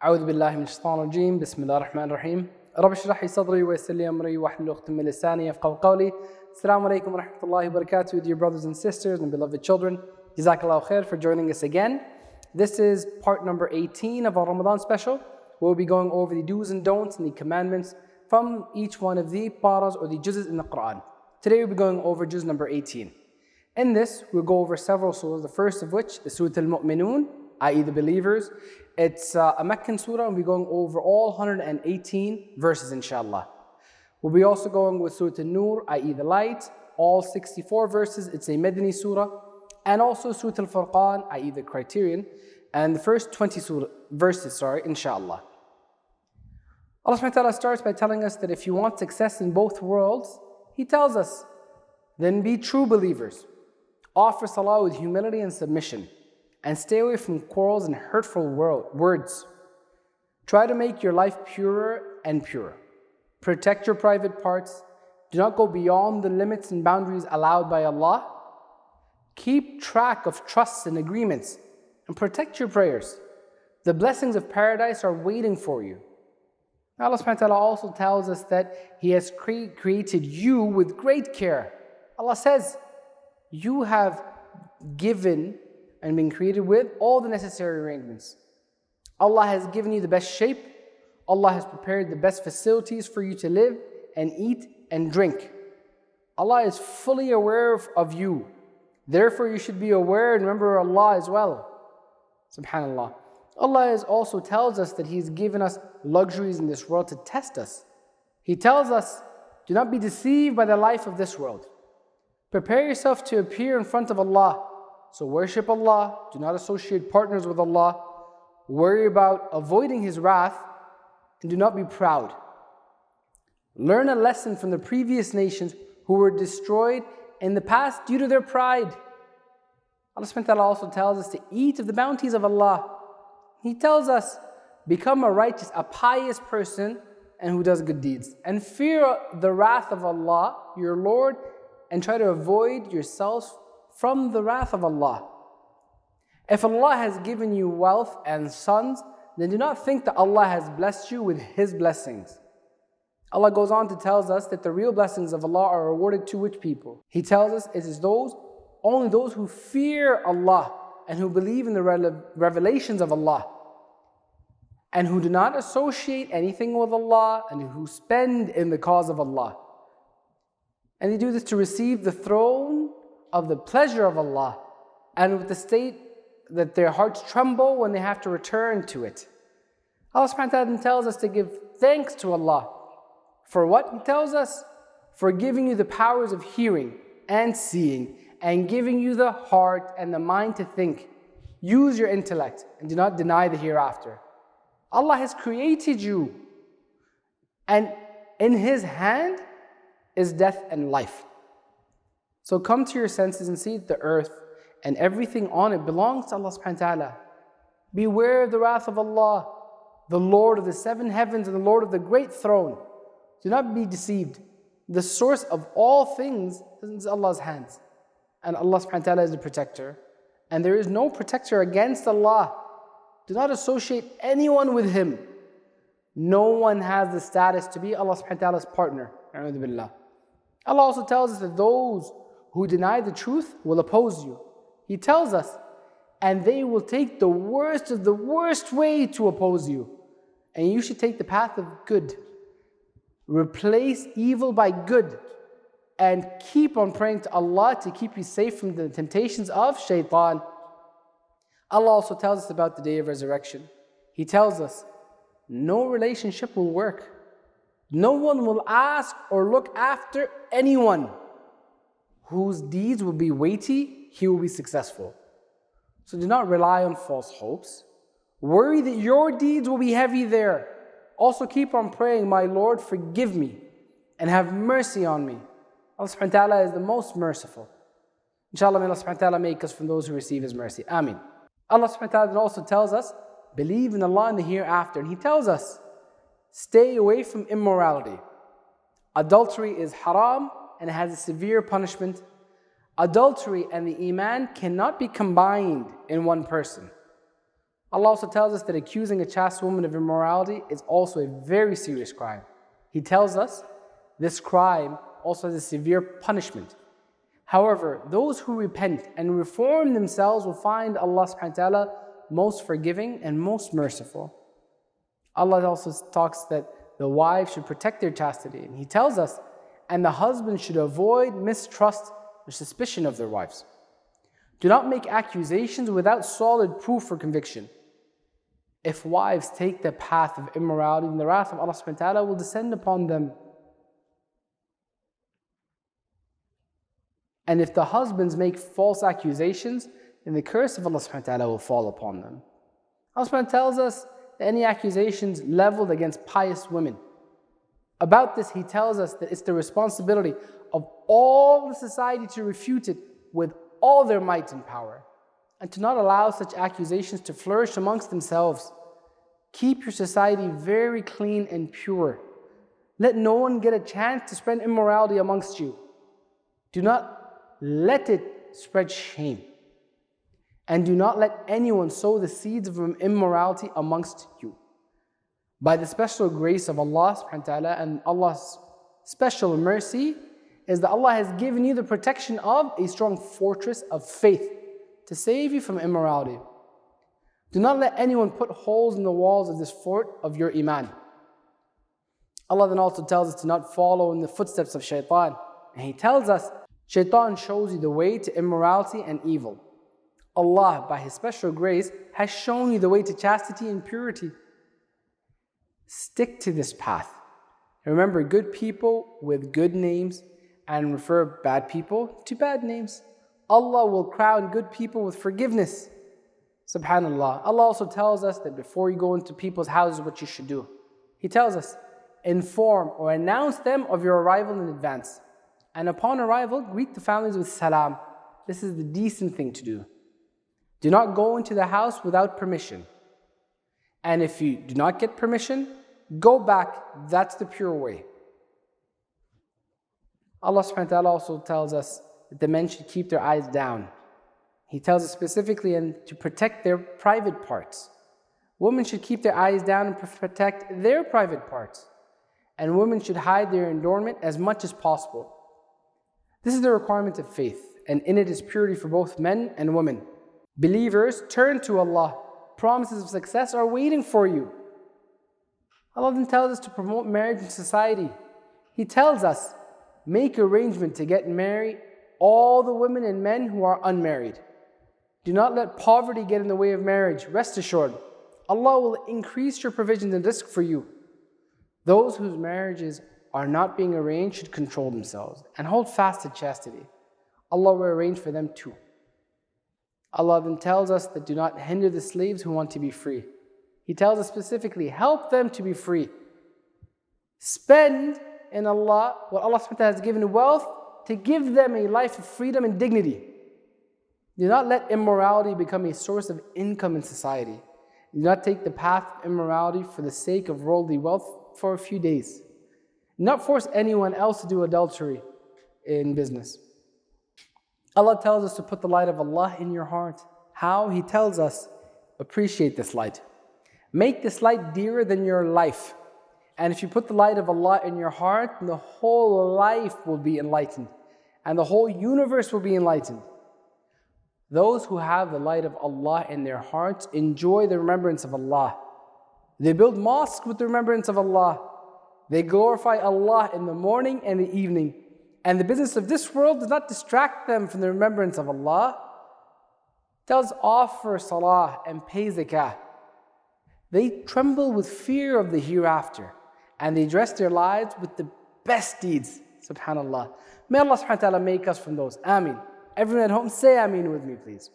أعوذ بالله من الشيطان الرجيم بسم الله الرحمن الرحيم رب اشرح لي صدري ويسر لي أمري واحلل عقدة من لساني يفقهوا قولي. Assalamu alaikum wa rahmatullahi wa barakatuh, dear brothers and sisters and beloved children. Jazakallahu khair for joining us again. This is part number 18 of our Ramadan special. We'll be going over the do's and don'ts and the commandments from each one of the paras or the juz's in the Quran. Today we'll be going over juz number 18. In this, we'll go over several surahs, the first of which is Surah Al-Mu'minun, i.e. the believers. It's a Meccan surah, and we're going over all 118 verses, inshallah. We'll be also going with Surah Al-Nur, i.e. the light, all 64 verses. It's a Madani surah. And also Surah Al-Furqan, i.e. the criterion, and the first 20 verses, inshallah. Allah subhanahu wa ta'ala starts by telling us that if you want success in both worlds, He tells us, then be true believers. Offer salah with humility and submission, and stay away from quarrels and hurtful words. Try to make your life purer and purer. Protect your private parts. Do not go beyond the limits and boundaries allowed by Allah. Keep track of trusts and agreements, and protect your prayers. The blessings of paradise are waiting for you. Allah subhanahu wa ta'ala also tells us that He has created you with great care. Allah says, you have given and been created with all the necessary arrangements. Allah has given you the best shape. Allah has prepared the best facilities for you to live and eat and drink. Allah is fully aware of you. Therefore, you should be aware and remember Allah as well. Subhanallah. Allah also tells us that He's given us luxuries in this world to test us. He tells us, do not be deceived by the life of this world. Prepare yourself to appear in front of Allah. So worship Allah, do not associate partners with Allah, worry about avoiding His wrath, and do not be proud. Learn a lesson from the previous nations who were destroyed in the past due to their pride. Allah subhanahu wa ta'ala also tells us to eat of the bounties of Allah. He tells us, become a righteous, a pious person and who does good deeds. And fear the wrath of Allah, your Lord, and try to avoid yourselves from the wrath of Allah. If Allah has given you wealth and sons, then do not think that Allah has blessed you with His blessings. Allah goes on to tell us that the real blessings of Allah are rewarded to which people? He tells us it is only those who fear Allah and who believe in the revelations of Allah, and who do not associate anything with Allah, and who spend in the cause of Allah. And they do this to receive the throne of the pleasure of Allah, and with the state that their hearts tremble when they have to return to it. Allah subhanahu wa ta'ala tells us to give thanks to Allah. For what? He tells us, for giving you the powers of hearing and seeing, and giving you the heart and the mind to think. Use your intellect and do not deny the hereafter. Allah has created you, and in His hand is death and life. So come to your senses and see that the earth and everything on it belongs to Allah subhanahu wa ta'ala. Beware of the wrath of Allah, the Lord of the seven heavens and the Lord of the great throne. Do not be deceived. The source of all things is in Allah's hands. And Allah subhanahu wa ta'ala is the protector. And there is no protector against Allah. Do not associate anyone with Him. No one has the status to be Allah subhanahu wa ta'ala's partner. A'udhu billah. Allah also tells us that those who deny the truth will oppose you. He tells us, and they will take the worst of the worst way to oppose you. And you should take the path of good. Replace evil by good. And keep on praying to Allah to keep you safe from the temptations of shaitan. Allah also tells us about the day of resurrection. He tells us, no relationship will work. No one will ask or look after anyone. Whose deeds will be weighty, he will be successful. So do not rely on false hopes. Worry that your deeds will be heavy there. Also keep on praying, my Lord, forgive me and have mercy on me. Allah subhanahu wa ta'ala is the most merciful. Inshallah, may Allah subhanahu wa ta'ala make us from those who receive His mercy. Ameen. Allah subhanahu wa ta'ala also tells us, believe in Allah in the hereafter. And He tells us, stay away from immorality. Adultery is haram and it has a severe punishment. Adultery and the iman cannot be combined in one person. Allah also tells us that accusing a chaste woman of immorality is also a very serious crime. He tells us this crime also has a severe punishment. However, those who repent and reform themselves will find Allah subhanahu wa ta'ala most forgiving and most merciful. Allah also talks that the wives should protect their chastity. And He tells us, and the husbands should avoid mistrust or suspicion of their wives. Do not make accusations without solid proof or conviction. If wives take the path of immorality, then the wrath of Allah subhanahu wa ta'ala will descend upon them. And if the husbands make false accusations, then the curse of Allah subhanahu wa ta'ala will fall upon them. Allah subhanahu wa ta'ala tells us that any accusations leveled against pious women. About this, He tells us that it's the responsibility of all the society to refute it with all their might and power, and to not allow such accusations to flourish amongst themselves. Keep your society very clean and pure. Let no one get a chance to spread immorality amongst you. Do not let it spread shame. And do not let anyone sow the seeds of immorality amongst you. By the special grace of Allah subhanahu wa ta'ala and Allah's special mercy is that Allah has given you the protection of a strong fortress of faith to save you from immorality. Do not let anyone put holes in the walls of this fort of your iman. Allah then also tells us to not follow in the footsteps of shaitan. And He tells us, shaitan shows you the way to immorality and evil. Allah, by His special grace, has shown you the way to chastity and purity. Stick to this path. Remember good people with good names and refer bad people to bad names. Allah will crown good people with forgiveness. Subhanallah. Allah also tells us that before you go into people's houses, what you should do. He tells us, inform or announce them of your arrival in advance. And upon arrival, greet the families with salam. This is the decent thing to do. Do not go into the house without permission. And if you do not get permission, go back. That's the pure way. Allah subhanahu wa ta'ala also tells us that the men should keep their eyes down. He tells us specifically to protect their private parts. Women should keep their eyes down and protect their private parts. And women should hide their adornment as much as possible. This is the requirement of faith, and in it is purity for both men and women. Believers, turn to Allah. Promises of success are waiting for you. Allah then tells us to promote marriage in society. He tells us, make arrangement to get married all the women and men who are unmarried. Do not let poverty get in the way of marriage. Rest assured, Allah will increase your provisions and rizq for you. Those whose marriages are not being arranged should control themselves and hold fast to chastity. Allah will arrange for them too. Allah then tells us that do not hinder the slaves who want to be free. He tells us specifically, help them to be free. Spend in Allah what Allah subhanahu wa ta'ala has given wealth to give them a life of freedom and dignity. Do not let immorality become a source of income in society. Do not take the path of immorality for the sake of worldly wealth for a few days. Do not force anyone else to do adultery in business. Allah tells us to put the light of Allah in your heart. How? He tells us, appreciate this light. Make this light dearer than your life. And if you put the light of Allah in your heart, the whole life will be enlightened. And the whole universe will be enlightened. Those who have the light of Allah in their hearts enjoy the remembrance of Allah. They build mosques with the remembrance of Allah. They glorify Allah in the morning and the evening. And the business of this world does not distract them from the remembrance of Allah. Tells offer salah and pay zakah. They tremble with fear of the hereafter. And they dress their lives with the best deeds. Subhanallah. May Allah subhanahu wa ta'ala make us from those. Ameen. Everyone at home, say Ameen with me, please.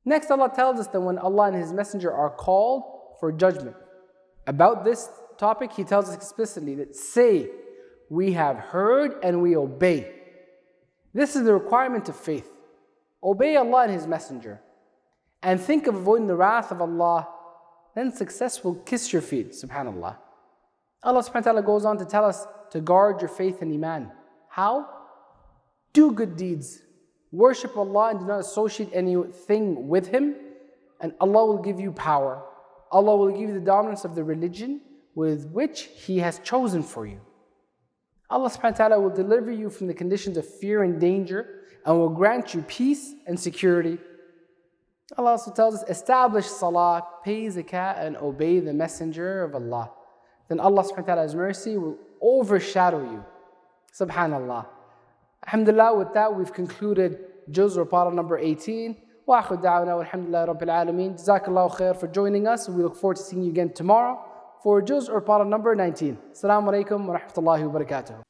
Next, Allah tells us that when Allah and His Messenger are called for judgment. About this topic, He tells us explicitly that say, we have heard and we obey. This is the requirement of faith. Obey Allah and His Messenger. And think of avoiding the wrath of Allah. Then success will kiss your feet. Subhanallah. Allah subhanahu wa ta'ala goes on to tell us to guard your faith and iman. How? Do good deeds. Worship Allah and do not associate anything with Him. and Allah will give you power. Allah will give you the dominance of the religion with which He has chosen for you. Allah subhanahu wa ta'ala will deliver you from the conditions of fear and danger and will grant you peace and security. Allah also tells us, establish salah, pay zakat, and obey the messenger of Allah. Then Allah subhanahu wa ta'ala's mercy will overshadow you. Subhanallah. Alhamdulillah, with that we've concluded juz or part number 18. Wa akhiru da'wana walhamdulillahi rabbil alameen. Jazakallahu khair for joining us. We look forward to seeing you again tomorrow for juz or part number 19. Assalamu alaikum wa rahmatullahi wa barakatuh.